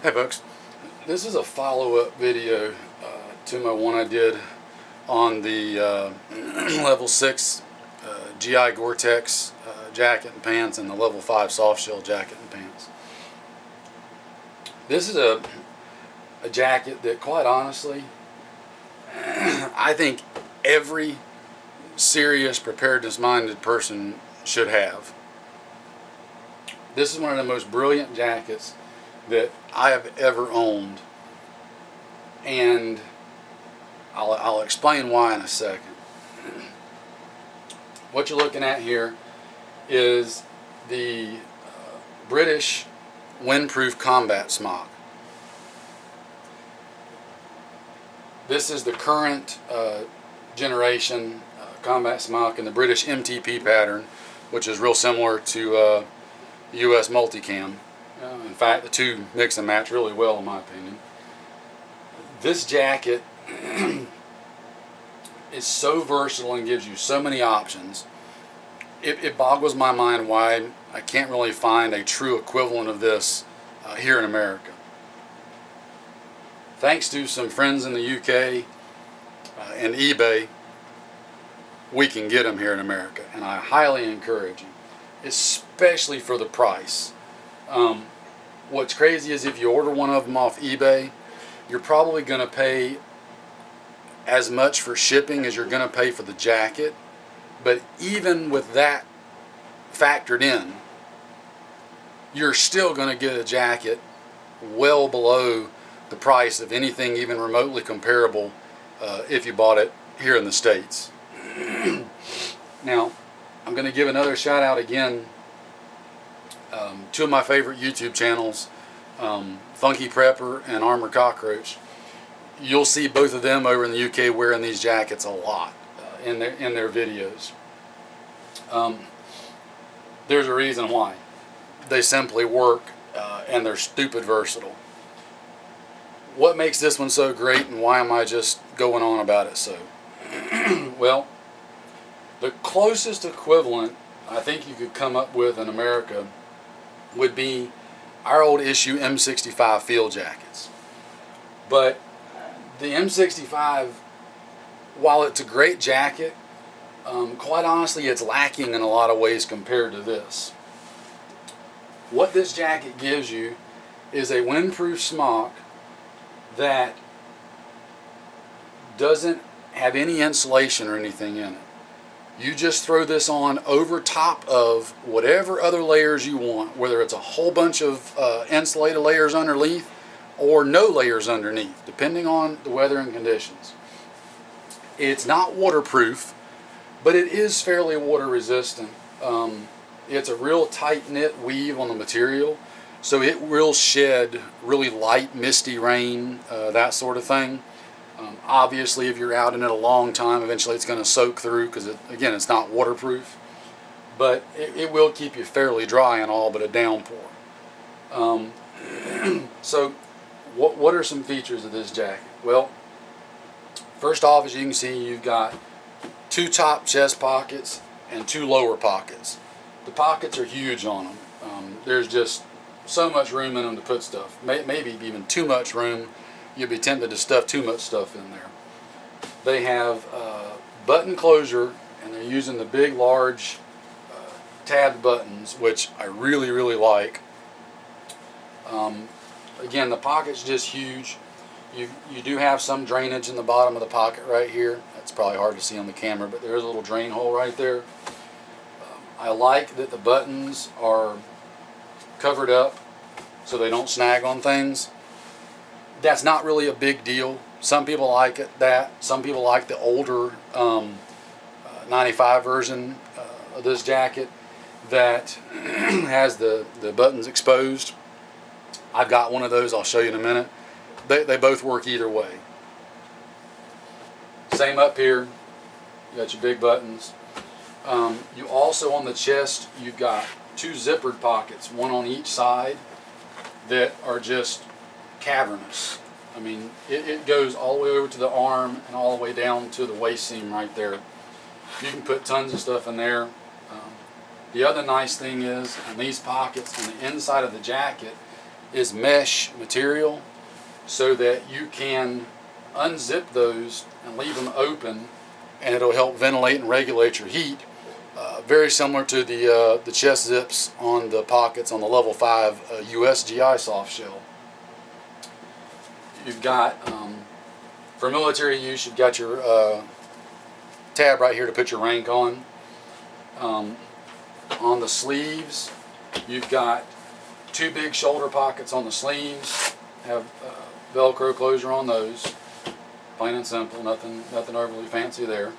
Hey folks, this is a follow-up video to my one I did on the level 6 GI Gore-Tex jacket and pants and the level 5 soft shell jacket and pants. This is a jacket that, quite honestly, I think every serious preparedness-minded person should have. This is one of the most brilliant jackets that I have ever owned, and I'll explain why in a second. What you're looking at here is the British Windproof combat smock. This is the current generation combat smock in the British MTP pattern, which is real similar to US multicam. In fact, the two mix and match really well, in my opinion. This jacket is so versatile and gives you so many options. It boggles my mind why I can't really find a true equivalent of this here in America. Thanks to some friends in the UK and eBay, we can get them here in America, and I highly encourage you, especially for the price. What's crazy is if you order one of them off eBay, you're probably going to pay as much for shipping as you're going to pay for the jacket. But even with that factored in, you're still going to get a jacket well below the price of anything even remotely comparable if you bought it here in the States. Now, I'm going to give another shout out again. Two of my favorite YouTube channels, Funky Prepper and Armor Cockroach. You'll see both of them over in the UK wearing these jackets a lot in their videos. There's a reason why. They simply work and they're stupid versatile. What makes this one so great, and why am I just going on about it so? Well, the closest equivalent I think you could come up with in America would be our old issue M65 field jackets. But the M65, while it's a great jacket, quite honestly it's lacking in a lot of ways compared to this. What this jacket gives you is a windproof smock that doesn't have any insulation or anything in it. You just throw this on over top of whatever other layers you want, whether it's a whole bunch of insulated layers underneath or no layers underneath, depending on the weather and conditions. It's not waterproof, but it is fairly water resistant. It's a real tight-knit weave on the material, so it will shed really light, misty rain, that sort of thing. Obviously, if you're out in it a long time, eventually it's going to soak through because, again, it's not waterproof. But it will keep you fairly dry and all but a downpour. So, what are some features of this jacket? Well, first off, as you can see, you've got two top chest pockets and two lower pockets. The pockets are huge on them. There's just so much room in them to put stuff. Maybe even too much room. You'd be tempted to stuff too much stuff in there. They have button closure, and they're using the big, large tabbed buttons, which I really, really like. Again, the pocket's just huge. You do have some drainage in the bottom of the pocket right here. That's probably hard to see on the camera, but there's a little drain hole right there. I like that the buttons are covered up so they don't snag on things. That's not really a big deal. Some people like it that. Some people like the older 95 version of this jacket that has the buttons exposed. I've got one of those. I'll show you in a minute. They both work either way. Same up here. You got your big buttons. You also, on the chest, you've got two zippered pockets, one on each side, that are just cavernous. I mean, it goes all the way over to the arm and all the way down to the waist seam right there. You can put tons of stuff in there. The other nice thing is, in these pockets on the inside of the jacket, is mesh material, so that you can unzip those and leave them open, and it'll help ventilate and regulate your heat. Very similar to the chest zips on the pockets on the level 5 USGI soft shell. You've got, for military use, you've got your tab right here to put your rank on. On the sleeves, you've got 2 big shoulder pockets on the sleeves. Have Velcro closure on those. Plain and simple, nothing overly fancy there.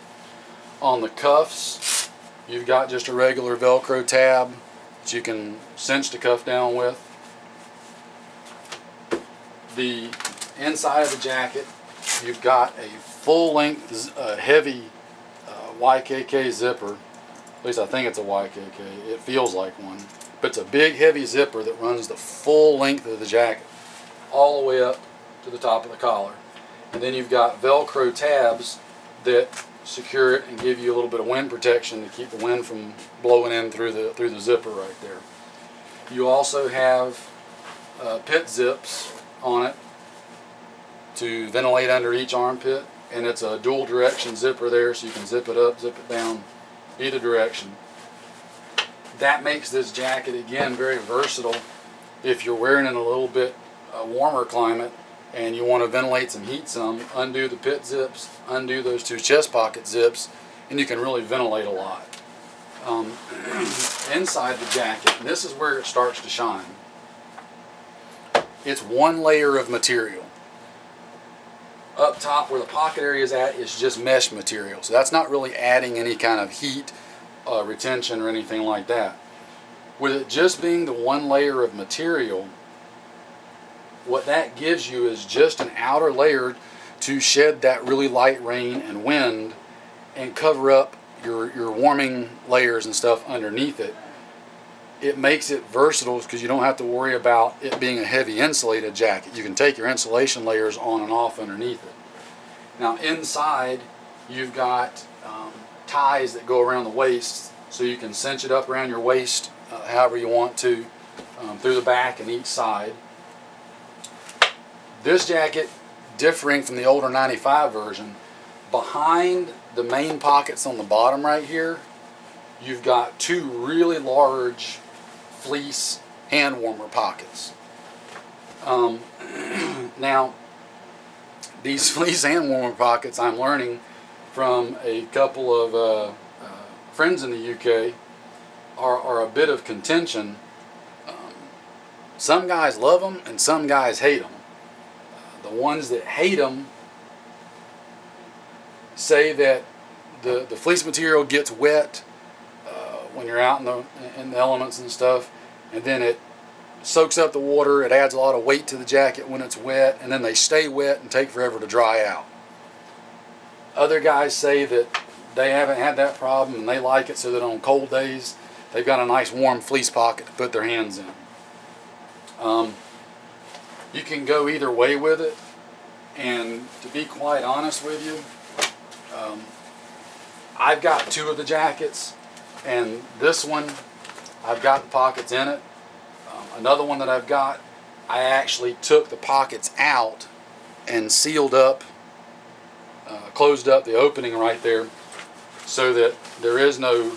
On the cuffs, you've got just a regular Velcro tab that you can cinch the cuff down with. The inside of the jacket, you've got a full-length, heavy YKK zipper. At least I think it's a YKK. It feels like one. But it's a big, heavy zipper that runs the full length of the jacket, all the way up to the top of the collar. And then you've got Velcro tabs that secure it and give you a little bit of wind protection to keep the wind from blowing in through the zipper right there. You also have pit zips on it to ventilate under each armpit, and it's a dual direction zipper there, so you can zip it up, zip it down, either direction. That makes this jacket, again, very versatile if you're wearing it in a little bit warmer climate and you want to ventilate some heat some. Undo the pit zips, undo those 2 chest pocket zips, and you can really ventilate a lot. Inside the jacket, and this is where it starts to shine, it's 1 layer of material. Up top where the pocket area is at is just mesh material, so that's not really adding any kind of heat retention or anything like that. With it just being the 1 layer of material, what that gives you is just an outer layer to shed that really light rain and wind and cover up your warming layers and stuff underneath it. It makes it versatile because you don't have to worry about it being a heavy insulated jacket. You can take your insulation layers on and off underneath it. Now inside, you've got ties that go around the waist, so you can cinch it up around your waist however you want to, through the back and each side. This jacket, differing from the older 95 version, behind the main pockets on the bottom right here, you've got 2 really large fleece hand warmer pockets. Now, these fleece hand warmer pockets, I'm learning from a couple of friends in the UK, are a bit of contention. Some guys love them and some guys hate them. The ones that hate them say that the fleece material gets wet when you're out in the elements and stuff, and then it soaks up the water. It adds a lot of weight to the jacket when it's wet, and then they stay wet and take forever to dry out. Other guys say that they haven't had that problem and they like it, so that on cold days they've got a nice warm fleece pocket to put their hands in. You can go either way with it, and to be quite honest with you, I've got 2 of the jackets, and this one I've got the pockets in it. Another one that I've got, I actually took the pockets out and sealed up, closed up the opening right there, so that there is no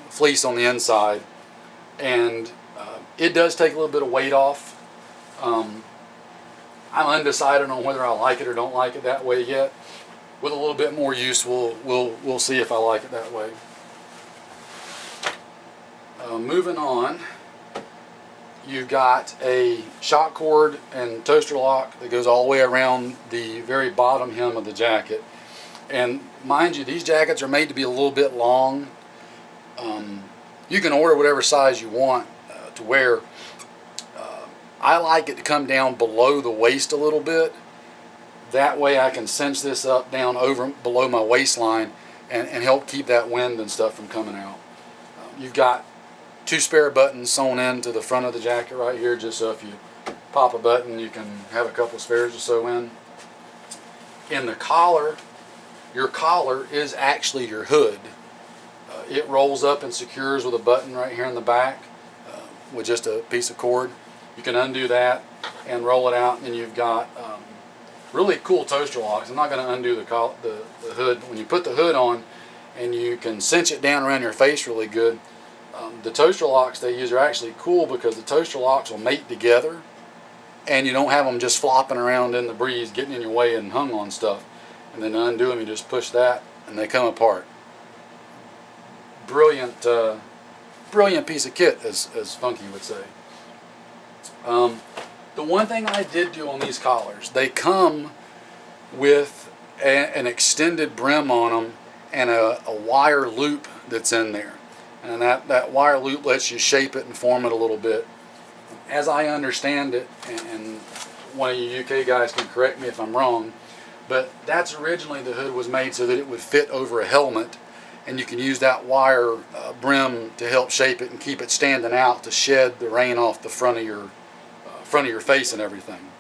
fleece on the inside, and it does take a little bit of weight off. I'm undecided on whether I like it or don't like it that way yet. With a little bit more use, we'll see if I like it that way. Moving on, you've got a shock cord and toaster lock that goes all the way around the very bottom hem of the jacket. And mind you, these jackets are made to be a little bit long. You can order whatever size you want to wear. I like it to come down below the waist a little bit. That way I can cinch this up down over below my waistline and help keep that wind and stuff from coming out. You've got 2 spare buttons sewn into the front of the jacket right here, just so if you pop a button you can have a couple spares to sew in. In the collar, your collar is actually your hood. It rolls up and secures with a button right here in the back with just a piece of cord. You can undo that and roll it out, and you've got really cool toaster locks. I'm not going to undo the hood. When you put the hood on, and you can cinch it down around your face really good. The toaster locks they use are actually cool because the toaster locks will mate together, and you don't have them just flopping around in the breeze, getting in your way and hung on stuff. And then to undo them, you just push that, and they come apart. Brilliant, brilliant piece of kit, as Funky would say. The one thing I did do on these collars, they come with an extended brim on them and a wire loop that's in there. And that wire loop lets you shape it and form it a little bit. As I understand it, and one of you UK guys can correct me if I'm wrong, but that's originally the hood was made so that it would fit over a helmet, and you can use that wire brim to help shape it and keep it standing out to shed the rain off the front of your face and everything.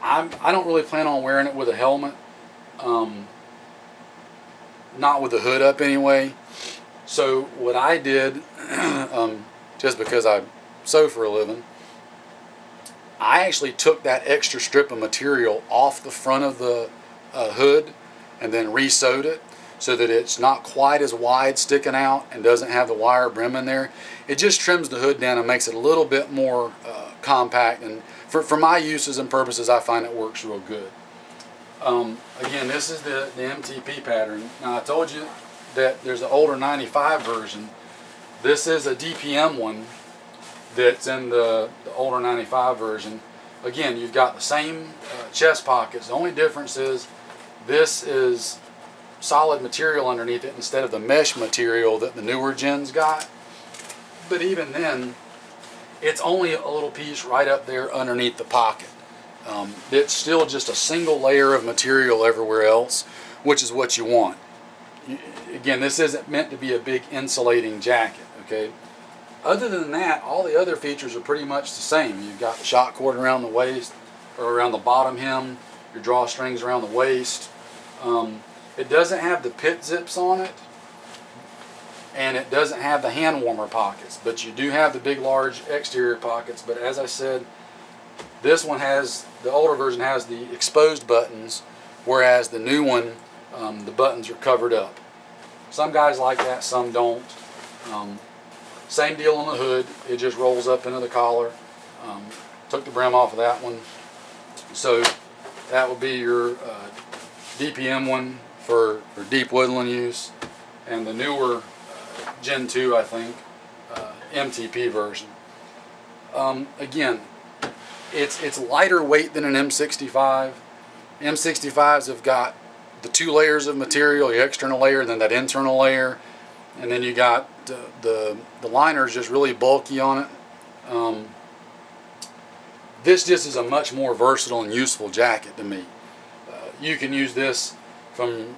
I don't really plan on wearing it with a helmet, not with the hood up anyway. So what I did, just because I sew for a living, I actually took that extra strip of material off the front of the hood and then re-sewed it so that it's not quite as wide sticking out and doesn't have the wire brim in there. It just trims the hood down and makes it a little bit more compact, and for my uses and purposes I find it works real good. Again, this is the MTP pattern. Now I told you that there's an older 95 version. This is a DPM one that's in the older 95 version. Again, you've got the same chest pockets. The only difference is this is solid material underneath it instead of the mesh material that the newer gens got. But even then, it's only a little piece right up there underneath the pocket. It's still just a single layer of material everywhere else, which is what you want. Again, this isn't meant to be a big insulating jacket, okay? Other than that, all the other features are pretty much the same. You've got the shock cord around the waist, or around the bottom hem, your drawstrings around the waist. It doesn't have the pit zips on it, and it doesn't have the hand warmer pockets, but you do have the big large exterior pockets. But as I said, this one has, the older version has the exposed buttons, whereas the new one, the buttons are covered up. Some guys like that, some don't. Same deal on the hood, it just rolls up into the collar. Took the brim off of that one. So that will be your DPM one for deep woodland use, and the newer Gen 2, I think, MTP version. Again, it's lighter weight than an M65. M65s have got the two layers of material, the external layer, then that internal layer, and then you got the liner is just really bulky on it. This just is a much more versatile and useful jacket to me. You can use this from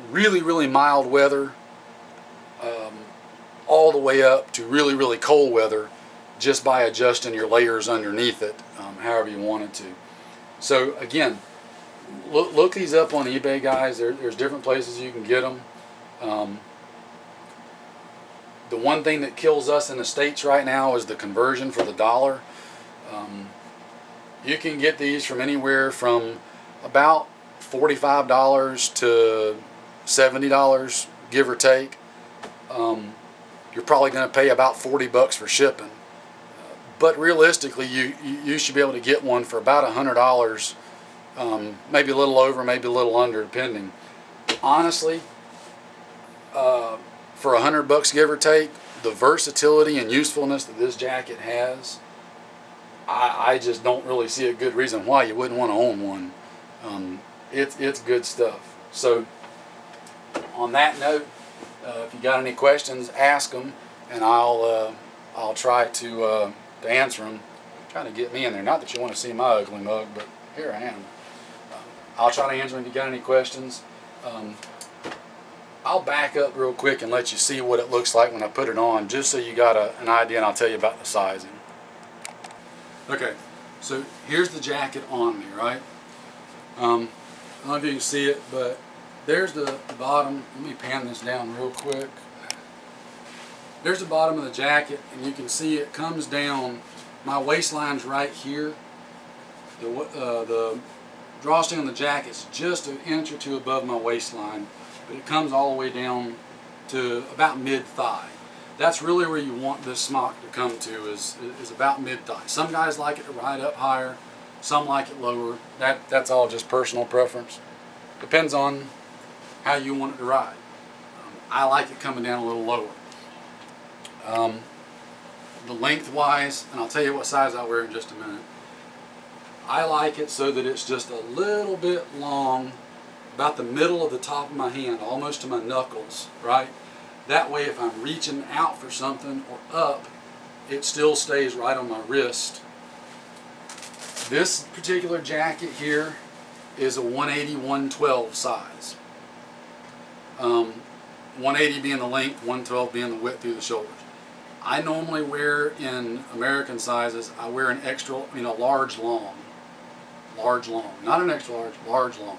really, really mild weather all the way up to really, really cold weather just by adjusting your layers underneath it, however you wanted to. So again, look these up on eBay, guys. There's different places you can get them. The one thing that kills us in the States right now is the conversion for the dollar. You can get these from anywhere from about $45 to $70, give or take. You're probably going to pay about $40 for shipping. But realistically, you should be able to get one for about $100, maybe a little over, maybe a little under, depending. Honestly, for $100 give or take, the versatility and usefulness that this jacket has, I just don't really see a good reason why you wouldn't want to own one. It's good stuff. So on that note, if you got any questions, ask them, and I'll try to answer them. Trying to get me in there. Not that you want to see my ugly mug, but here I am. I'll try to answer them if you got any questions. I'll back up real quick and let you see what it looks like when I put it on, just so you got an idea, and I'll tell you about the sizing. Okay, so here's the jacket on me, right? I don't know if you can see it, but there's the bottom. Let me pan this down real quick. There's the bottom of the jacket, and you can see it comes down my waistline's right here. The drawstring on the jacket is just an inch or two above my waistline, but it comes all the way down to about mid-thigh. That's really where you want this smock to come to, is about mid-thigh. Some guys like it to ride up higher, some like it lower. That's all just personal preference. Depends on how you want it to ride. I like it coming down a little lower. The lengthwise, and I'll tell you what size I wear in just a minute. I like it so that it's just a little bit long, about the middle of the top of my hand, almost to my knuckles, right? That way if I'm reaching out for something or up, it still stays right on my wrist. This particular jacket here is a 180-112 size. 180 being the length, 112 being the width through the shoulders. I normally wear, in American sizes, I wear an extra, large long. Large long. Not an extra large, large long.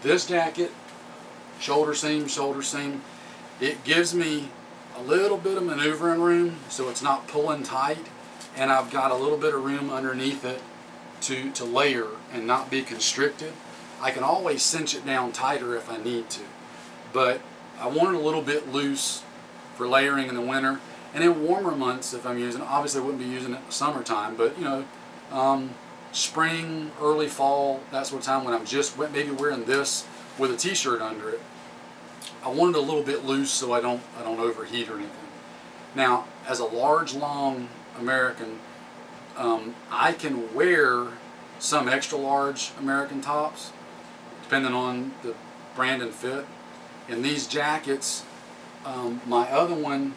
This jacket, shoulder seam, it gives me a little bit of maneuvering room so it's not pulling tight, and I've got a little bit of room underneath it to layer and not be constricted. I can always cinch it down tighter if I need to, but I want it a little bit loose for layering in the winter. And in warmer months, if I'm using it, obviously I wouldn't be using it in the summertime, but spring, early fall, that sort of time when I'm just maybe wearing this with a t-shirt under it, I want it a little bit loose so I don't overheat or anything. Now, as a large, long American, I can wear some extra large American tops, depending on the brand and fit. In these jackets, my other one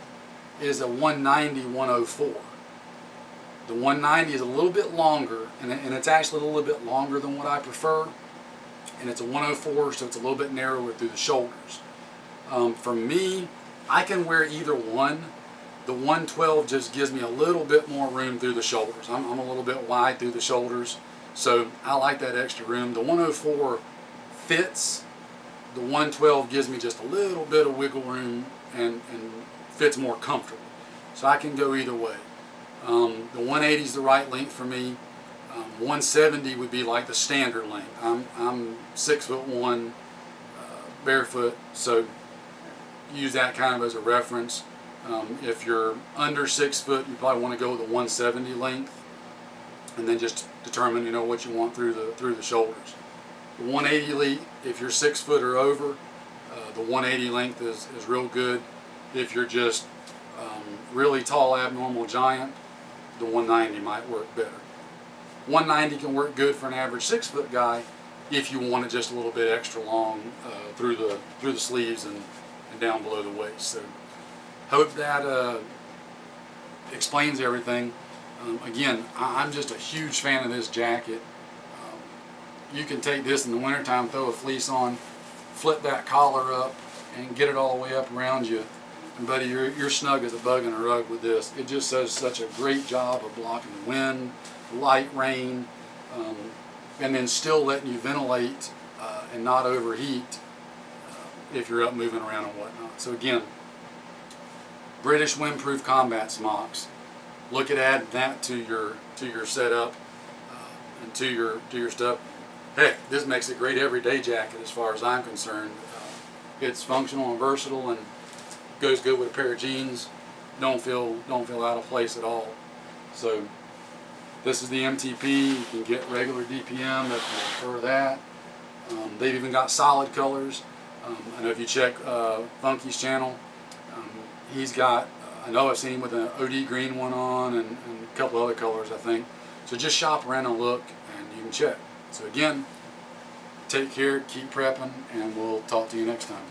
is a 190-104. The 190 is a little bit longer, and it's actually a little bit longer than what I prefer. And it's a 104, so it's a little bit narrower through the shoulders. For me, I can wear either one. The 112 just gives me a little bit more room through the shoulders. I'm a little bit wide through the shoulders, so I like that extra room. The 104 fits. The 112 gives me just a little bit of wiggle room and fits more comfortable. So I can go either way. The 180 is the right length for me. 170 would be like the standard length. I'm 6'1", barefoot, so use that kind of as a reference. If you're under 6 foot, you probably want to go with the 170 length, and then just determine what you want through the shoulders. The 180 if you're 6 foot or over, the 180 length is real good. If you're just really tall, abnormal giant, the 190 might work better. 190 can work good for an average 6 foot guy if you want it just a little bit extra long through the sleeves and down below the waist. So hope that explains everything. Again, I'm just a huge fan of this jacket. You can take this in the wintertime, throw a fleece on, flip that collar up, and get it all the way up around you. And buddy, you're snug as a bug in a rug with this. It just does such a great job of blocking the wind, light rain, and then still letting you ventilate and not overheat if you're up moving around and whatnot. So again, British Windproof combat smocks. Look at adding that to your setup and to your stuff. Heck, this makes a great everyday jacket as far as I'm concerned. It's functional and versatile and goes good with a pair of jeans. Don't feel out of place at all. So this is the MTP. You can get regular DPM if you prefer that. They've even got solid colors. I know if you check Funky's channel, he's got, I know I've seen him with an OD green one on and a couple other colors, I think. So just shop around and look, and you can check. So again, take care, keep prepping, and we'll talk to you next time.